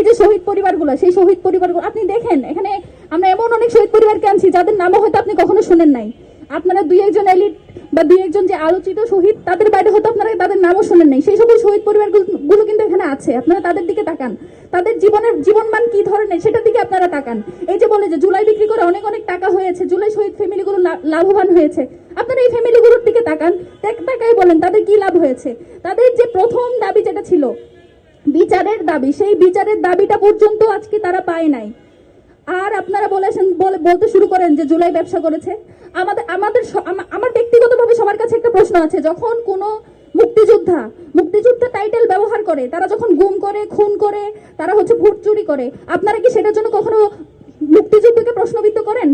যে শহীদ পরিবারগুলো, সেই শহীদ পরিবারগুলো আপনি দেখেন, এখানে আমরা এমন অনেক শহীদ পরিবারকে আনছি যাদের নামও হয়তো আপনি কখনো শুনেন নাই। আপনারা দুই একজন এলিট বা দুই একজন যে আলোচিত শহীদ, তাদের বাইরে হয়তো আপনারা তাদের নামও শুনেন নাই। সেই সকল শহীদ পরিবারগুলো কিন্তু এখানে আছে। আপনারা তাদের দিকে তাকান, তাদের জীবনমান কি ধরনের সেটার দিকে আপনারা তাকান। এই যে বলে যে জুলাই বিক্রি করে অনেক অনেক টাকা হয়েছে, জুলাই শহীদ ফ্যামিলিগুলো লাভবান হয়েছে, আপনারা এই ফ্যামিলিগুলোর দিকে তাকান, তাকাই বলেন তাদের কি লাভ হয়েছে। তাদের যে প্রথম দাবি যেটা ছিল বিচারের দাবি, সেই বিচারের দাবিটা পর্যন্ত আজকে তারা পায় নাই। আর আপনারা বলতে শুরু করেন যে জুলাই ব্যবসা করেছে। আমার ব্যক্তিগতভাবে সবার কাছে একটা প্রশ্ন আছে, যখন কোনো মুক্তিযোদ্ধা টাইটেল ব্যবহার করে, তারা যখন গুম করে, খুন করে, তারা হচ্ছে ভোট চুরি করে, আপনারা কি সেটার জন্য কখনো মুক্তিযুদ্ধকে প্রশ্নবিদ্ধ করেন?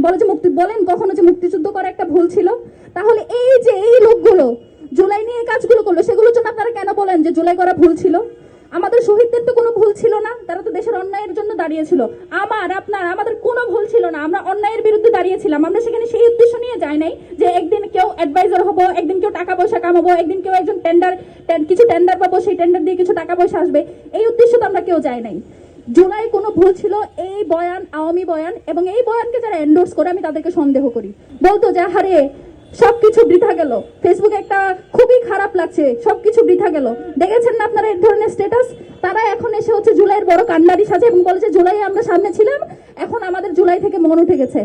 বলেন কখনো যে মুক্তিযুদ্ধ করা একটা ভুল ছিল? তাহলে এই যে এই লোকগুলো জুলাই নিয়ে কাজগুলো করলো, সেগুলোর জন্য আপনারা কেন বলেন যে জুলাই করা ভুল ছিল? আমাদের শহীদদের তো কোনো ভুল ছিল না, তারা তো দেশের অন্যায়ের জন্য দাঁড়িয়েছিল। আমাদের কোনো ভুল ছিল না, আমরা অন্যায়ের বিরুদ্ধে দাঁড়িয়েছিলাম। আমরা সেখানে সেই উদ্দেশ্য নিয়ে যাই নাই যে একদিন কেউ অ্যাডভাইজার হবো, একদিন কেউ টাকা পয়সা কামাবো, একদিন কেউ একজন কিছু টেন্ডার পাবো, সেই টেন্ডার দিয়ে কিছু টাকা পয়সা আসবে, এই উদ্দেশ্য তো আমরা কেউ যাই নাই। জুলাই কোনো ভুল ছিল, এই বয়ান আওয়ামী বয়ান, এবং এই বয়ানকে যারা এন্ডোর্স করে আমি তাদেরকে সন্দেহ করি। বলতো যে হারে সবকিছু বৃথা গেল, ফেসবুকে একটা খুবই খারাপ লাগছে, সবকিছু বৃথা গেল। দেখেছেন না আপনারা এই ধরনের স্ট্যাটাস? তারা এখন এসে হচ্ছে জুলাইয়ের বড় কান্ডারি সাজে এবং বলেছে জুলাই আমরা সামনে ছিলাম, এখন আমাদের জুলাই থেকে মন উঠে গেছে।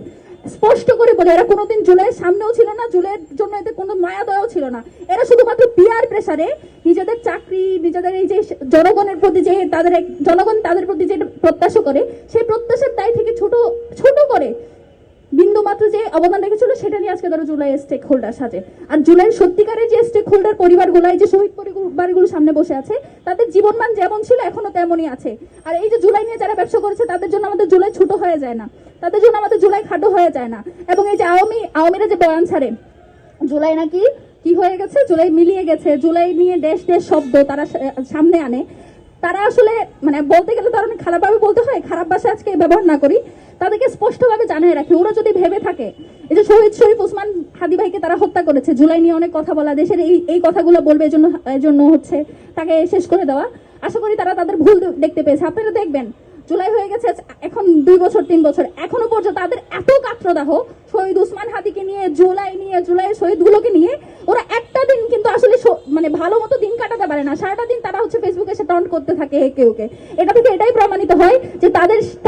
স্পষ্ট করে বলে এরা কোনোদিন জুলাইয়ের সামনেও ছিল না, জুলাইয়ের জন্য এদের কোনো মায়া দয়াও ছিল না। এরা শুধুমাত্র পিআর প্রেসারে নিজেদের চাকরি, নিজেদের এই যে জনগণের প্রতি যে জনগণ তাদের প্রতি যে প্রত্যাশা করে, সেই প্রত্যাশার দায় থেকে ছোট করে বিন্দু মাত্র যে অবদান রেখেছিল সেটা নিয়ে আজকে ধরো জুলাই স্টেক হোল্ডার সাজে। আর জুলাই সত্যিকারের যে স্টেক হোল্ডার পরিবারগুলো, এই যে শহীদ পরিবারগুলো সামনে বসে আছে, তাদের জীবনমান যেমন ছিল এখনো তেমনই আছে। আর এই যে জুলাই নিয়ে যারা ব্যবসা করেছে, তাদের জন্য আমাদের জুলাই ছোট হয়ে যায় না, তাদের জন্য আমাদের জুলাই খাটো হয়ে যায় না। এবং এই যে আওয়ামীরা যে বয়ান ছাড়ে, জুলাই নাকি কি হয়ে গেছে, জুলাই মিলিয়ে গেছে, জুলাই নিয়ে দেশ শব্দ তারা সামনে আনে। তারা আসলে মানে বলতে গেলে তারা অনেক খারাপভাবে বলতে হয়, খারাপ ভাষা আজকে ব্যবহার না করি, তাদেরকে স্পষ্টভাবে জানিয়ে রাখি। ওরা যদি ভেবে থাকে এই যে শহীদ শরীফ ওসমান হাদি ভাইকে তারা হত্যা করেছে, জুলাই নিয়ে অনেক কথা বলা, দেশের এই কথাগুলো বলবে, এজন্য হচ্ছে তাকে শেষ করে দেওয়া, আশা করি তারা তাদের ভুল দেখতে পেয়েছে। আপনারা দেখবেন জুলাই হয়ে গেছে এখন 2 বছর 3 বছর, এখনো পর্যন্ত তাদের এত কাত্রদাহ শহীদ ওসমান হাদিকে নিয়ে, জুলাইয়ের শহীদগুলোকে নিয়ে, ওরা একটা দিন কিন্তু আসলে মানে ভালো মতো দিন কাটাতে পারে না। সারাটা দিন তারা হচ্ছে ফেসবুকে এসে টন্ট করতে থাকে কেউকে। এটা থেকে এটাই প্রমাণিত হয় যে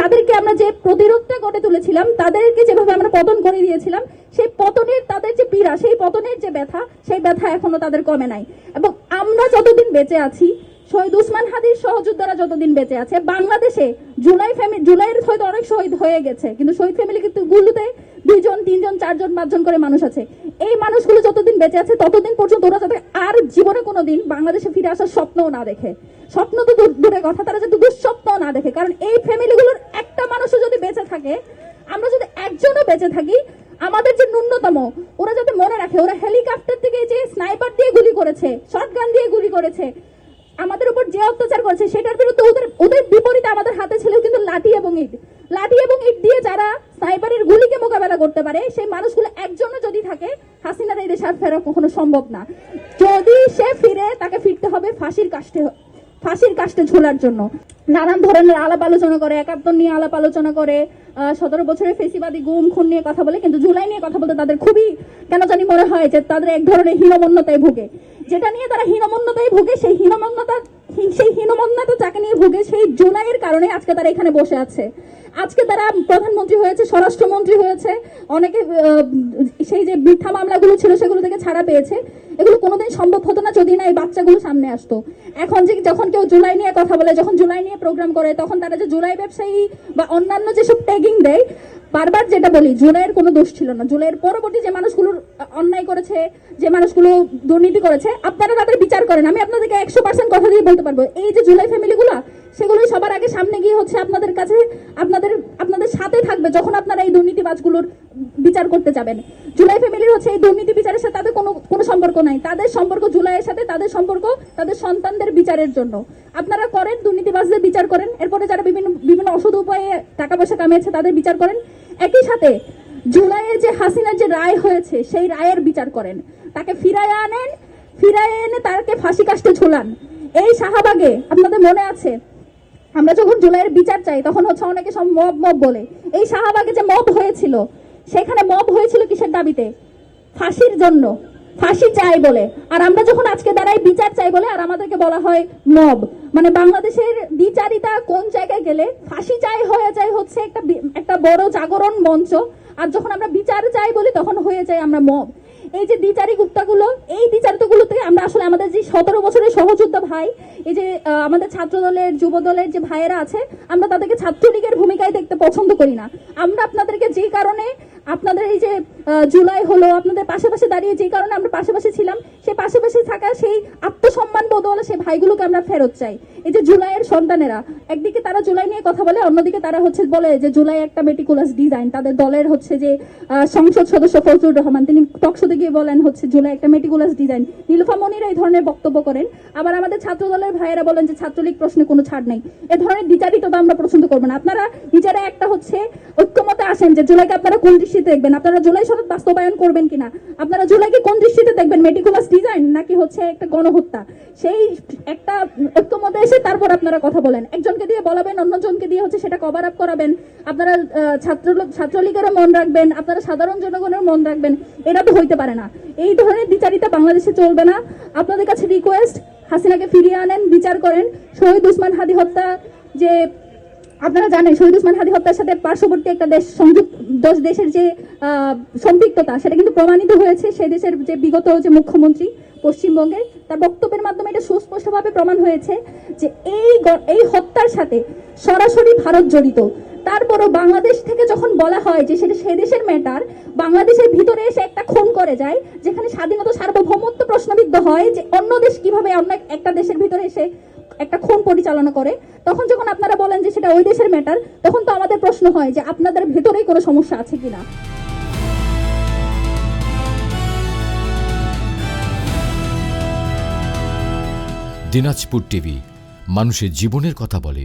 তাদেরকে আমরা যে প্রতিরোধটা গড়ে তুলেছিলাম, তাদেরকে যেভাবে আমরা পতন করে দিয়েছিলাম, সেই পতনের তাদের যে পীড়া, সেই পতনের যে ব্যথা, সেই ব্যথা এখনো তাদের কমে নাই। এবং আমরা যতদিন বেঁচে আছি, শহীদ ওসমান হাদির সহযোদ্ধারা যতদিন বেঁচে আছে, বাংলাদেশে জুলাইয়ের হয়তো অনেক শহীদ হয়ে গেছে, কিন্তু শহীদ ফ্যামিলি কিন্তু গুলোতে 2 জন 3 জন 4 জন 5 জন করে মানুষ আছে। এই মানুষগুলো যতদিন বেঁচে আছে ততদিন পর্যন্ত ওরা যাতে আর জীবনে কোনোদিন বাংলাদেশে ফিরে আসার স্বপ্নও না দেখে, স্বপ্ন তো দূরের কথা, তারা যাতে দুঃস্বপ্নও না দেখে। কারণ এই ফ্যামিলিগুলোর একটা মানুষও যদি বেঁচে থাকে, আমরা যদি একজনও বেঁচে থাকি, আমাদের যে ন্যূনতম ওরা যাতে মনে রাখে, ওরা হেলিকপ্টার থেকে যে স্নাইপার দিয়ে গুলি করেছে, শটগান দিয়ে গুলি করেছে, আমাদের উপর যে অত্যাচার করেছে, সেটার বিরুদ্ধে ওদের বিপরীতে আমাদের হাতে ছিল কিন্তু লাঠি এবং ইট দিয়ে যারা স্নাইপারের গুলিকে মোকাবেলা করতে পারে, সেই মানুষগুলো একজনও যদি থাকে, হাসিনার এই দেশে আর ফেরা কখনো সম্ভব না। যদি সে ফিরে, তাকে ফিরতে হবে ফাঁসির কাষ্টে ঝোলার জন্য। নানান ধরনের আলাপ আলোচনা করে, 71 নিয়ে আলাপ আলোচনা করে, 17 বছরের ফেসিবাদী গুম খুন নিয়ে কথা বলে, কিন্তু জুলাই নিয়ে কথা বলতে তাদের খুবই কেন জানি মনে হয় যে তাদের এক ধরনের হীনমন্যতায় ভুগে। যেটা নিয়ে তারা হীনমন্যতায় ভুগে, সেই হীনমন্যতা যাকে নিয়ে ভুগে, সেই জুলাইয়ের কারণে আজকে তারা এখানে বসে আছে। আজকে তারা প্রধানমন্ত্রী হয়েছে, স্বরাষ্ট্রমন্ত্রী হয়েছে, অনেকে সেই যে মিথ্যা মামলাগুলো ছিল সেগুলো থেকে ছাড়া পেয়েছে। এগুলো কোনোদিন সম্ভব হতো না যদি না এই বাচ্চাগুলো সামনে আসতো। এখন যখন কেউ জুলাই নিয়ে কথা বলে, যখন জুলাই নিয়ে প্রোগ্রাম করে, তখন তারা যে জুলাই ব্যবসায়ী বা অন্যান্য যেসব ট্যাগিং দেয়, বারবার যেটা বলি, জুলাইয়ের কোনো দোষ ছিল না। জুলাইয়ের পরবর্তী যে মানুষগুলোর অন্যায় করেছে, যে মানুষগুলো দুর্নীতি করেছে, আপনারা তাদের বিচার করেন। আমি আপনাদেরকে 100% কথা দিয়ে বলতে পারবো, এই যে জুলাই ফ্যামিলিগুলো, সেগুলোই সবার আগে সামনে গিয়ে হচ্ছে আপনাদের কাছে, আপনাদের সাথে থাকবে যখন আপনারা এই দুর্নীতিবাজগুলোর বিচার করতে যাবেন। জুলাই ফ্যামিলির হচ্ছে এই দুর্নীতি বিচারের সাথে তাদের কোনো সম্পর্ক নাই। তাদের সম্পর্ক জুলাইয়ের সাথে, তাদের সম্পর্ক তাদের সন্তানদের বিচারের জন্য। আপনারা করেন, দুর্নীতিবাজদের বিচার করেন, এরপরে যারা বিভিন্ন অসৎ উপায়ে টাকা পয়সা কামিয়েছে তাদের বিচার করেন। একই সাথে জুলাইয়ের যে হাসিনার যে রায় হয়েছে, সেই রায়ের বিচার করেন, তাকে ফিরায় এনে তাকে ফাঁসি কাষ্টে ঝোলান। এই শাহবাগে আপনাদের মনে আছে আমরা যখন জুলাইয়ের বিচার চাই তখন হচ্ছে অনেকে সব মব মব বলে। এই শাহবাগে যে মব হয়েছিল, সেখানে মব হয়েছিল কিসের দাবিতে? ফাঁসির জন্য, ফাঁসি চাই বলে। আর আমরা যখন আজকে দাঁড়াই বিচার চাই বলে, আর আমাদেরকে বলা হয় মব। মানে বাংলাদেশের বিচারিতা কোন জায়গায় গেলে ফাঁসি চাই হয়ে যায় হচ্ছে একটা বড় জাগরণ মঞ্চ, আর যখন আমরা বিচার চাই বলি তখন হয়ে যায় আমরা মব। এই যে দ্বিচারী গুপ্তাগুলো, এই দ্বিচারিতাগুলোতে আমরা আসলে আমাদের যে 17 বছরের সহযোদ্ধা ভাই, এই যে আমাদের ছাত্র দলের যুব দলের যে ভাইয়েরা আছে, আমরা তাদেরকে ছাত্রলীগের ভূমিকায় দেখতে পছন্দ করি না। আমরা আপনাদেরকে যে কারণে, আপনাদের এই যে জুলাই হলো, আপনাদের পাশাপাশি দাঁড়িয়ে যে কারণে আমরা পাশাপাশি ছিলাম, সেই পাশাপাশি থাকা সেই আত্মসম্মান বোধ হলো সেই ভাইগুলোকে আমরা ফেরত চাই। এই যে জুলাইয়ের সন্তানেরা, একদিকে তারা জুলাই নিয়ে কথা বলে, অন্যদিকে তারা হচ্ছে বলে যে জুলাই একটা মেটিকুলাস ডিজাইন। তাদের দলের হচ্ছে যে সংসদ সদস্য ফজলুর রহমান, তিনি টকশোতে গিয়ে বলেন হচ্ছে জুলাই একটা মেটিকুলাস ডিজাইন। নীলুফা মনিরা এই ধরনের বক্তব্য করেন। আবার আমাদের ছাত্র দলের ভাইয়েরা বলেন যে ছাত্রলীগ প্রশ্নে কোনো ছাড় নেই। এ ধরনের দ্বিচারিতা আমরা পছন্দ করবো না। আপনারা নিজেরা একটা হচ্ছে ঐক্যমতে আসেন যে জুলাইকে আপনারা কোন দৃষ্টিতে দেখবেন, আপনারা জুলাই সনদ বাস্তবায়ন করবেন কিনা, আপনারা জুলাইকে কোন দৃষ্টিতে দেখবেন, মেটিকুলাস ডিজাইন নাকি হচ্ছে একটা গণহত্যা। সেই একটা ঐক্যমতে এসে তারপর আপনারা কথা বলেন। একজনকে দিয়ে বলাবেন, অন্যজনকে দিয়ে হচ্ছে সেটা কভার আপ করাবেন। আপনারা ছাত্রলীগেরও মন রাখবেন, আপনারা সাধারণ জনগণের মন রাখবেন, এটা তো হইতে পারে না। এই ধরনের দ্বিচারিতা বাংলাদেশে চলবে না। আপনাদের কাছে রিকোয়েস্ট, হাসিনাকে ফিরিয়ে আনেন, বিচার করেন। শহীদ উসমান হাদি হত্যা, যে আপনারা জানেন শহীদ উসমান হাদি হত্যার সাথে পার্শ্ববর্তী একটা দেশ, সংযুক্ত 10 দেশের যে সম্পৃক্ততা, সেটা কিন্তু প্রমাণিত হয়েছে। সেই দেশের যে বিগত যে মুখ্যমন্ত্রী পশ্চিমবঙ্গের, তার বক্তব্যের মাধ্যমে এটা সুস্পষ্টভাবে প্রমাণ হয়েছে যে এই হত্যার সাথে সরাসরি ভারত জড়িত। তারপরও বাংলাদেশ থেকে যখন বলা হয় যে সেটা সে দেশের ম্যাটার, বাংলাদেশের ভিতরে এসে একটা খুন করে যায়, যেখানে স্বাধীনতা সার্বভৌমত্ব প্রশ্নবিদ্ধ হয় যে অন্য দেশ কিভাবে অন্য একটা দেশের ভিতরে এসে একটা খুন পরিচালনা করে, তখন যখন আপনারা বলেন যে সেটা ওই দেশের ম্যাটার, তখন তো আমাদের প্রশ্ন হয় যে আপনাদের ভেতরেই কোনো সমস্যা আছে কিনা। দিনাজপুর টিভি, মানুষের জীবনের কথা বলে।